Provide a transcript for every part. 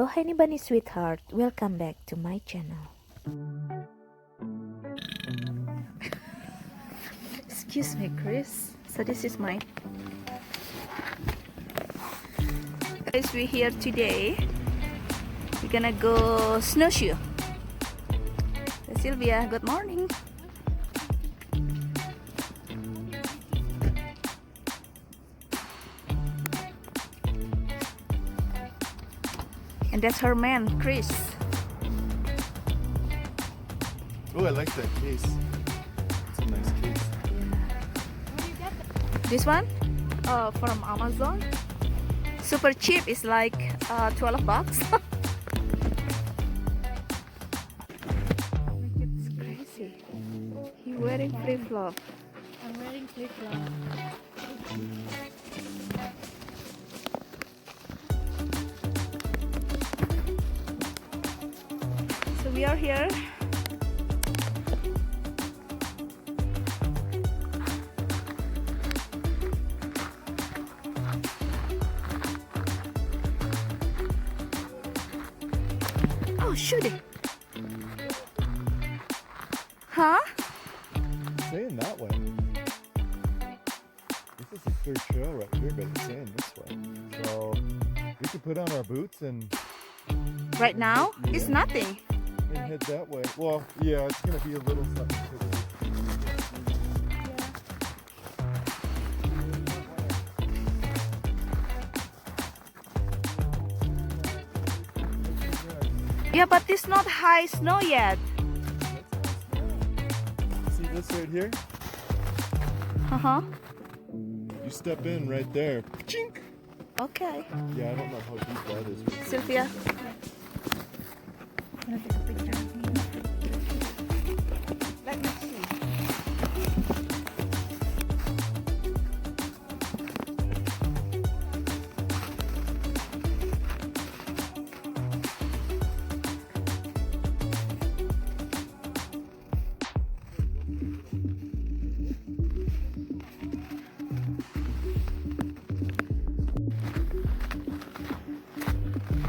Oh, honey bunny sweetheart, welcome back to my channel. Excuse me, Chris. So this is my guys. We're here today. We're gonna go snowshoe. Sylvia, good morning. And that's her man, Chris. Oh, I like that case. It's a nice case. This one from Amazon. Super cheap. It's like 12 bucks. It's crazy. You're wearing flip-flop. I'm wearing flip-flop. So we are here. Oh, shoot it. Huh? It's saying that way. This is the third trail right here, but it's saying this way. So we could put on our boots and Right now, it's nothing. head that way. Well, yeah, it's gonna be a little something. Yeah, but it's not high snow yet. See this right here? Uh-huh. You step in right there. Chink! Okay. Yeah, I don't know how deep that is. Sylvia. Let me see.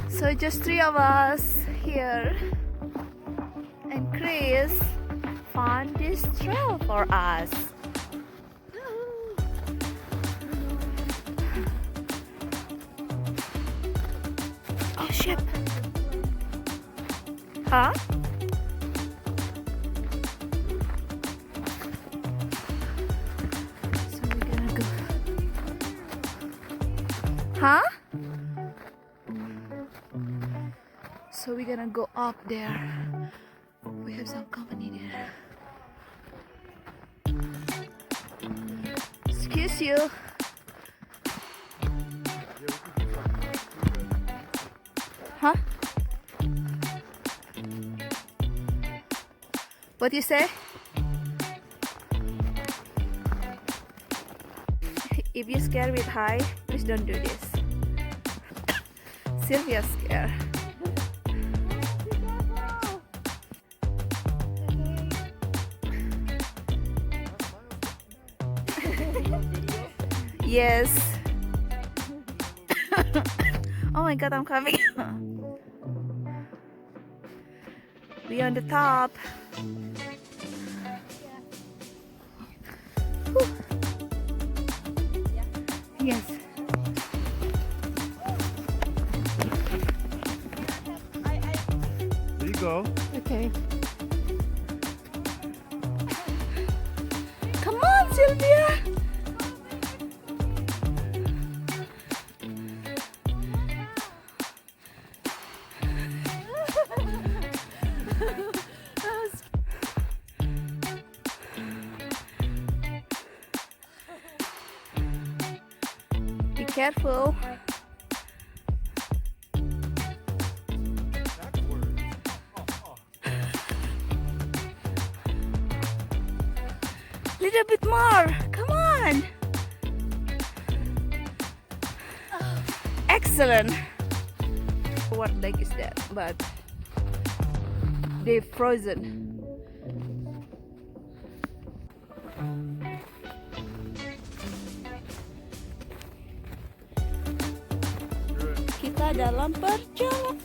So just 3 of us here, and Chris found this trail for us. Oh shit! Huh? So we're gonna go. Huh? So we're gonna go up there. We have some company there. Excuse you. Huh? What do you say? If you're scared with high, please don't do this. Sylvia's scared. Yes. Oh my god, I'm coming. We on the top. Whew. Yes. There you go. Okay. Come on, Sylvia. Be careful. Little bit more. Come on. Excellent. What lake is that? But they're frozen. Kita dalam perjalanan.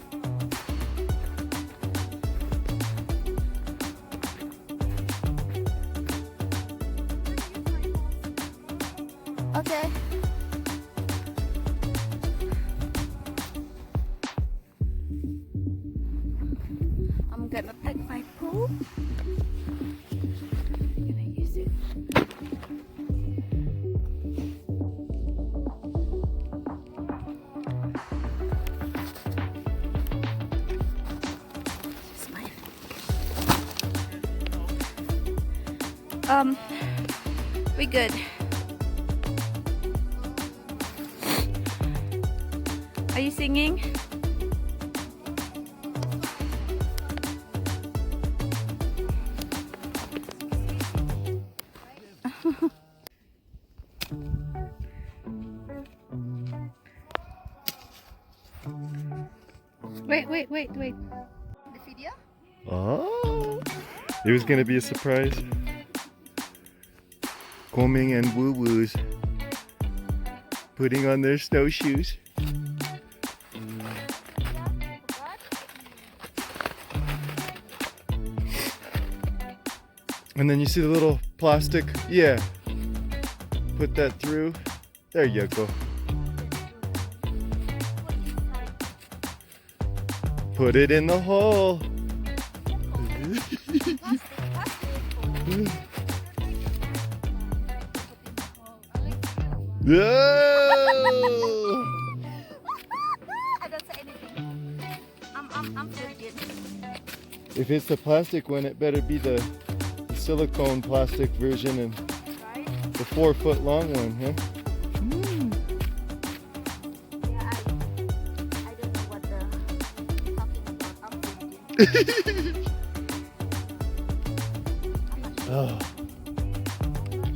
Okay. I'm gonna take my pole. I'm gonna use it. This is mine. We good. Are you singing? Wait. The video? Oh, it was gonna be a surprise. Coming and woo woos putting on their snowshoes. And then you see the little plastic, yeah. Put that through. There you go. Put it in the hole. Whoa! I don't say anything. I'm virgin. If it's the plastic one, it better be the silicone plastic version and Right? the 4 foot long one, huh? Yeah, I don't know what the talking about. I'm virgin. Oh. I'm not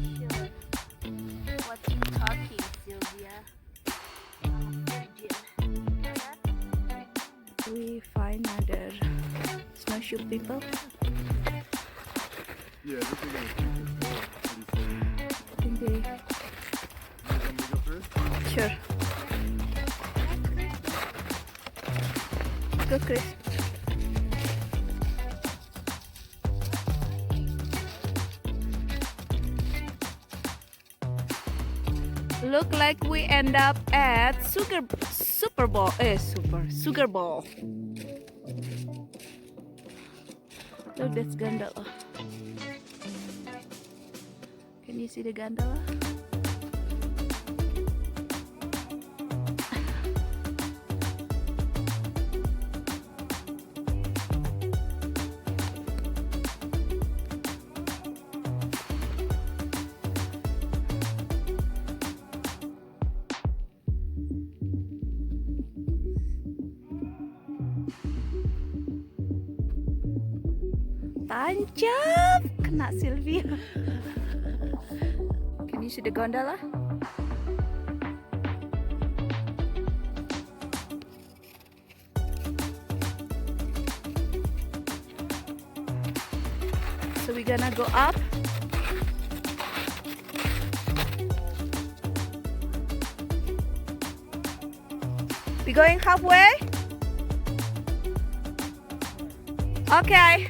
sure what you're talking, Sylvia. Virgin. We find another snowshoe people. Yeah, this is gonna I think they... Sure. Go, Chris. Look like we end up at Sugar Bowl. Look, that's gondola. Can you see the gondola? Tancap! Kena Sylvia. Can you see the gondola? So we're gonna go up. We going halfway? Okay.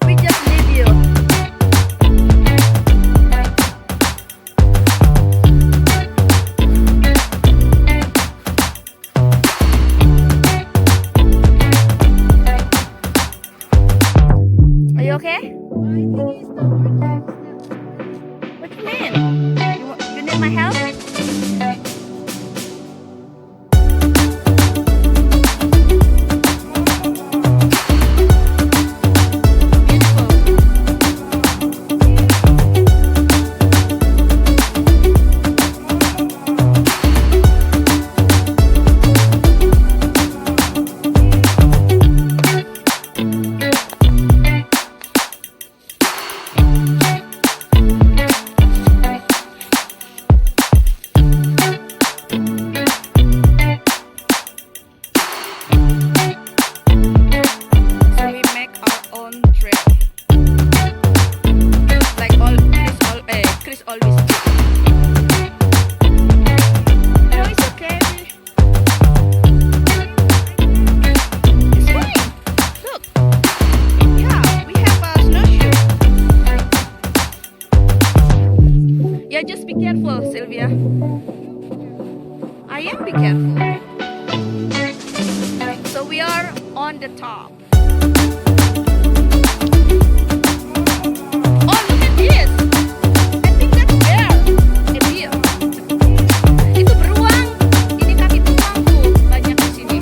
We just leave you. Are you okay? What do you mean? You need my help? on the top. Oh, look at this. I think that's bear. A deer. Itu beruang. Ini kaki beruang tuh banyak di sini.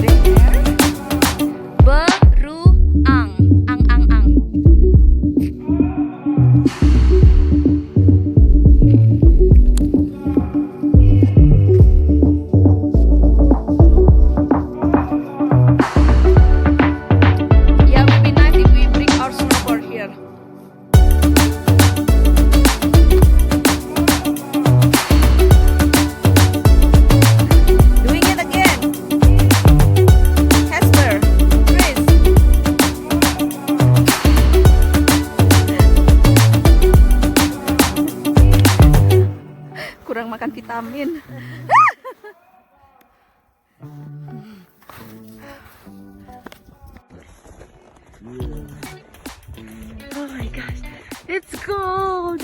Bear. Beruang. Ang. Yeah, would be nice if we bring our snowboard here. Doing it again. Hester, Chris. Kurang makan vitamin. Oh my gosh, it's cold.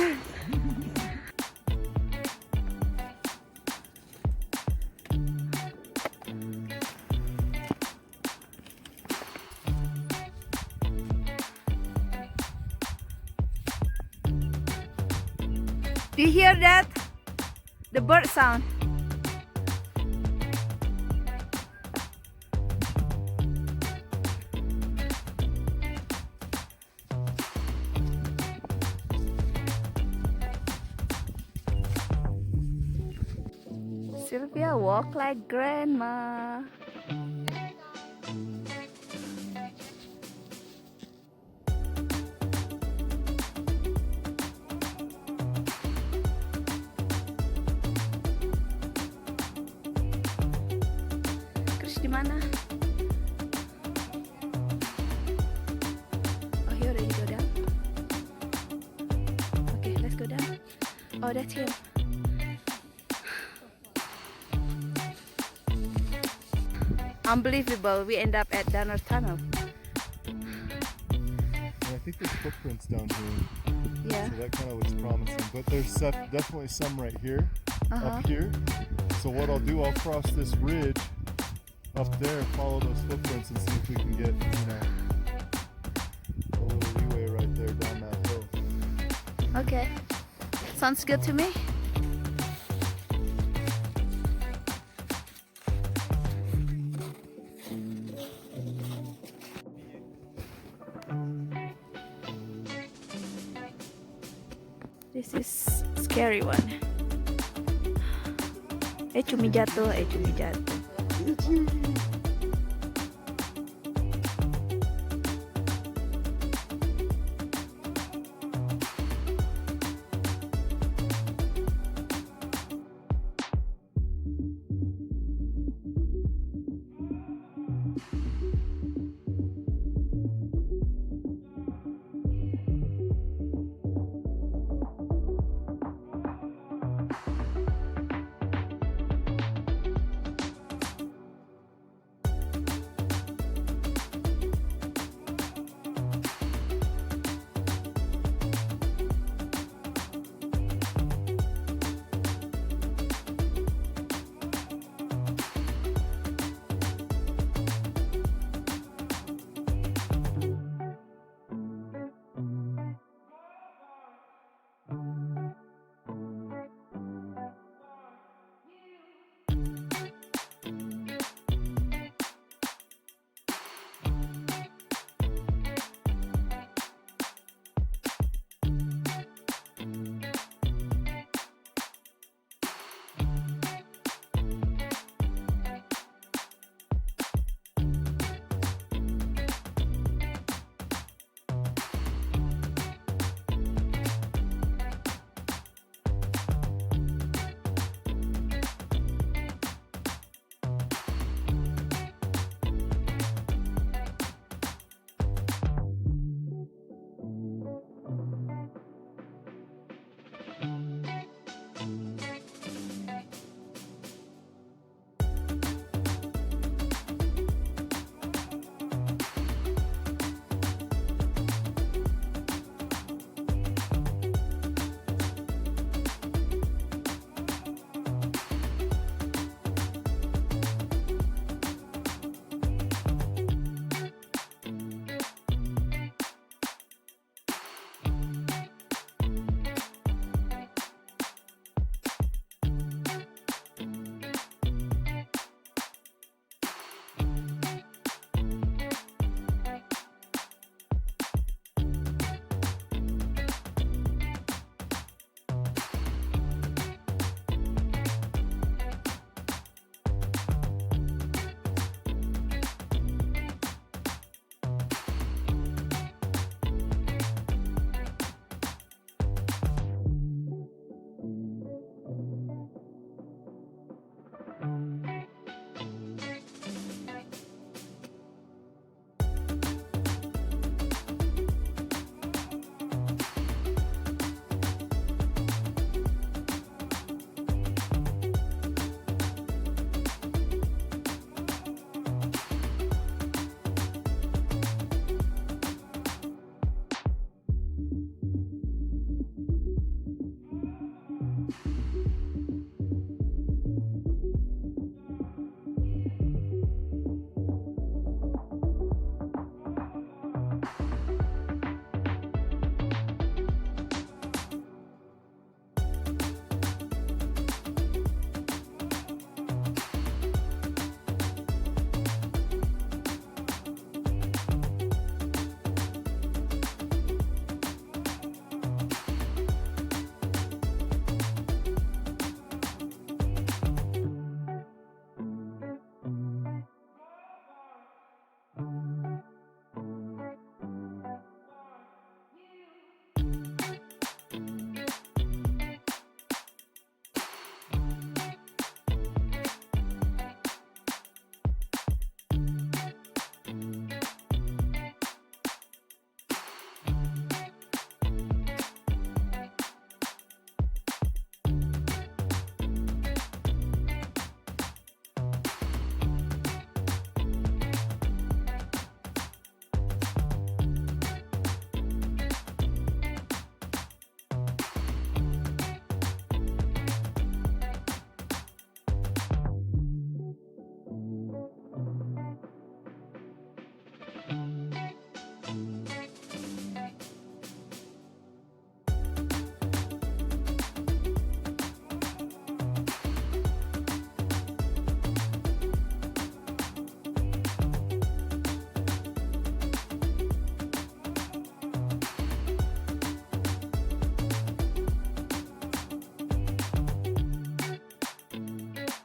Do you hear that? The bird sound. Sylvia walk like grandma. Chris di mana? Oh, he already go down. Okay, let's go down. Oh, that's him. Unbelievable, we end up at Donner Tunnel. And I think there's footprints down here. Yeah. So that kind of looks promising. But there's definitely some right here, Uh-huh. up here. So what I'll do, I'll cross this ridge up there, follow those footprints, and see if we can get, a little leeway right there down that hill. Okay, sounds good to me. This is scary one. Cumi jatuh.